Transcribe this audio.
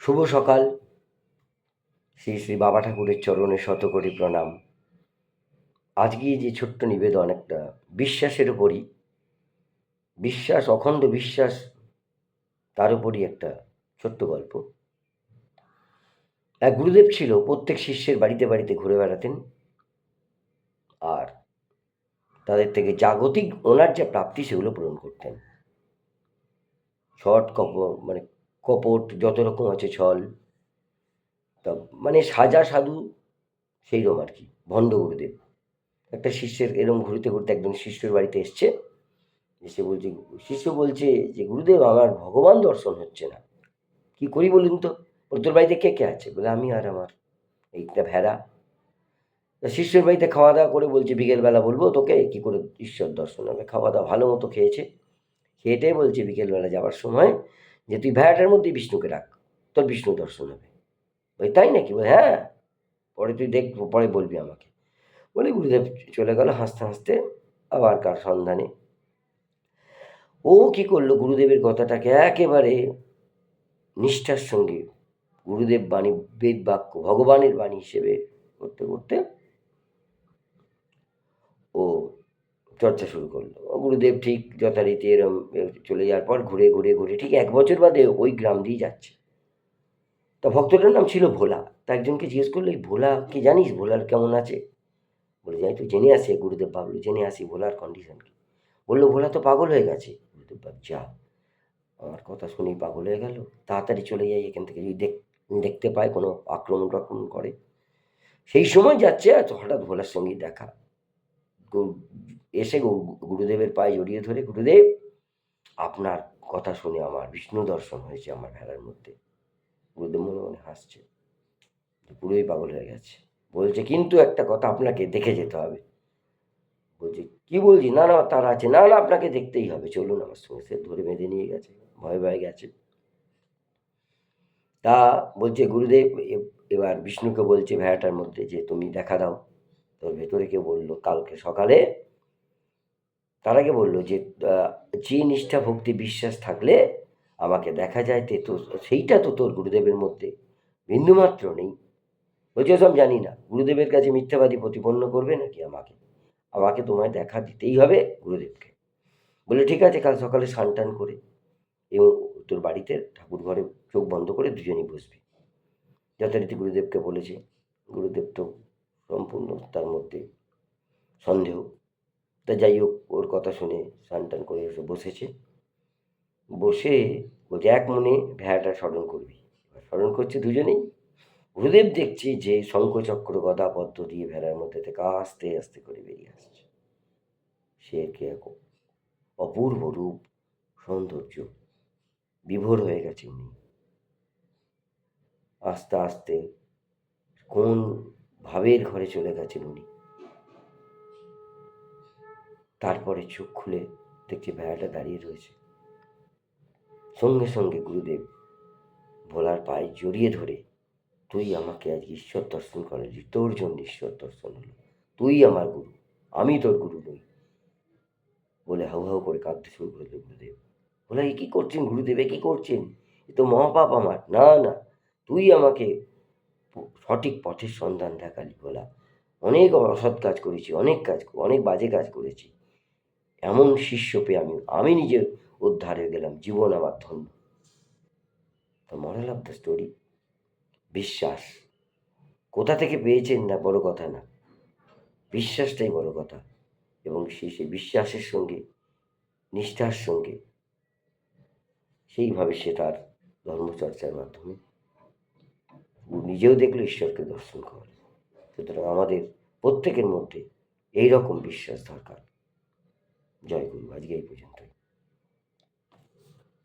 শুভ সকাল। শ্রী শ্রী বাবা ঠাকুরের চরণে শতকোটি প্রণাম। আজকে যে ছোট্ট নিবেদন, একটা বিশ্বাসের উপরই, বিশ্বাস, অখণ্ড বিশ্বাস, তার উপরই একটা ছোট্ট গল্প। এক গুরুদেব ছিল, প্রত্যেক শিষ্যের বাড়িতে বাড়িতে ঘুরে বেড়াতেন, আর তাদের থেকে জাগতিক ওনার যে প্রাপ্তি সেগুলো পূরণ করতেন। ছট কপট যত রকম আছে, ছল, তা সাজা সাধু, সেই রকম আর কি, ভণ্ড গুরুদেব। একটা শিষ্যের এরম ঘুরতে ঘুরতে একজন শিষ্যের বাড়িতে এসছে। শিষ্য বলছে যে, গুরুদেব, আমার ভগবান দর্শন হচ্ছে না, কি করি বলুন তো। তোর বাড়িতে কে কে আছে? বলে, আমি আর আমার এইটা ভেড়া। শিষ্যের বাড়িতে খাওয়া দাওয়া করে বলছে, বিকেলবেলা বলবো তোকে কি করে ঈশ্বর দর্শন হবে। খাওয়া দাওয়া ভালো মতো খেয়েছে, খেয়েটাই বলছে বিকেলবেলা যাওয়ার সময় যে, তুই ভেড়াটার মধ্যেই বিষ্ণুকে রাখ, তোর বিষ্ণু দর্শন হবে। ওই তাই নাকি? বলে, হ্যাঁ, পরে তুই দেখ, পরে বলবি আমাকে। বলে গুরুদেব চলে গেল হাসতে হাসতে আবার কার সন্ধানে। ও কি করলো, গুরুদেবের কথাটাকে একেবারে নিষ্ঠার সঙ্গে গুরুদেব বাণী, বেদ বাক্য, ভগবানের বাণী হিসেবে করতে করতে ও চর্চা শুরু করলো। গুরুদেব ঠিক যথারীতি এরম চলে যাওয়ার পর ঘুরে ঘুরে ঘুরে ঠিক 1 বছর বাদে ওই গ্রাম দিয়ে যাচ্ছে। তা ভক্তটার নাম ছিল ভোলা। তা একজনকে জিজ্ঞেস করলো, এই ভোলা কি জানিস, ভোলার কেমন আছে? বলে, যাই তো জেনে আসি। গুরুদেব ভাবলো, জেনে আসি ভোলার কন্ডিশন কি। বললো, ভোলা তো পাগল হয়ে গেছে। গুরুদেব ভাব, যা, আমার কথা শুনেই পাগল হয়ে গেল, তাড়াতাড়ি চলে যাই এখান থেকে, যদি দেখতে পায় কোনো আক্রমণ টাক্রমণ করে। সেই সময় যাচ্ছে, আর হঠাৎ ভোলার সঙ্গে দেখা। এসে গুরুদেবের পায়ে জড়িয়ে ধরে, গুরুদেব, আপনার কথা শুনে আমার বিষ্ণু দর্শন হয়েছে আমার ভেড়ার মধ্যে। গুরুদেব মনে মনে হাসছে, পুরোই পাগল হয়ে গেছে। বলছে, কিন্তু একটা কথা, আপনাকে দেখে যেতে হবে। বলছি, কি বলছি? না না, তার আছে, না না, আপনাকে দেখতেই হবে, চলুন আমার সঙ্গে। সে ধরে বেঁধে নিয়ে গেছে, ভয়ে ভয়ে গেছে। তা বলছে গুরুদেব, এবার বিষ্ণুকে বলছে ভেড়াটার মধ্যে যে, তুমি দেখা দাও। তোর ভেতরে কেউ বললো কালকে সকালে, তার আগে বললো যে, যে নিষ্ঠা ভক্তি বিশ্বাস থাকলে আমাকে দেখা যায়, তো সেইটা তো তোর গুরুদেবের মধ্যে বিন্দুমাত্র নেই। বলছে, ওসব জানি না। গুরুদেবের কাছে মিথ্যাবাদী প্রতিপন্ন করবে নাকি আমাকে? আমাকে তোমায় দেখা দিতেই হবে গুরুদেবকে। বলে, ঠিক আছে, কাল সকালে স্নান টান করে এবং তোর বাড়িতে ঠাকুর ঘরে চোখ বন্ধ করে দুজনেই বসবি। যথারীতি গুরুদেবকে বলেছে। গুরুদেব তো সম্পূর্ণ তার মধ্যে সন্দেহ। তা যাই হোক, ওর কথা শুনে স্নান টান করে এসে বসেছে। বসে বলছে, এক মনে ভেড়াটা স্মরণ করবি। স্মরণ করছে দুজনেই। গুরুদেব দেখছি যে শঙ্খচক্র গদা পদ্ম দিয়ে ভেড়ার মধ্যে থেকে আস্তে আস্তে করে বেরিয়ে আসছে। সে কে অপূর্ব রূপ, সৌন্দর্য, বিভোর হয়ে গেছে উনি। আস্তে আস্তে কোন ভাবের ঘরে চলে গেছেন উনি। তারপরে চোখ খুলে দেখছি ভেড়াটা দাঁড়িয়ে রয়েছে। সঙ্গে সঙ্গে গুরুদেব ভোলার পায়ে জড়িয়ে ধরে, তুই আমাকে আজ ঈশ্বর দর্শন করালি, তোর জন্য ঈশ্বর দর্শন হলো, তুই আমার গুরু, আমি তোর গুরু নই, বলে হাউ হাউ করে কাঁদতে শুরু করলো গুরুদেব। বলে, এ কী করছেন গুরুদেব, এ কী করছেন? এ তো মহাপাপ আমার। না না, তুই আমাকে সঠিক পথের সন্ধান দেখালি ভোলা। অনেক অসৎ কাজ করেছি, অনেক বাজে কাজ করেছি। এমন শিষ্য পেয়ে আমি নিজে উদ্ধার হয়ে গেলাম, জীবন আমার ধন্য। তো মরাল অফ দ্য স্টোরি, বিশ্বাস কোথা থেকে পেয়েছেন না বড় কথা না, বিশ্বাসটাই বড় কথা। এবং সেই বিশ্বাসের সঙ্গে, নিষ্ঠার সঙ্গে, সেইভাবে সে তার ধর্মচর্চার মাধ্যমে নিজেও দেখলো, ঈশ্বরকে দর্শন করে। সুতরাং আমাদের প্রত্যেকের মধ্যে এই রকম বিশ্বাস দরকার। জয় গুরু। আজকে এই পর্যন্তই।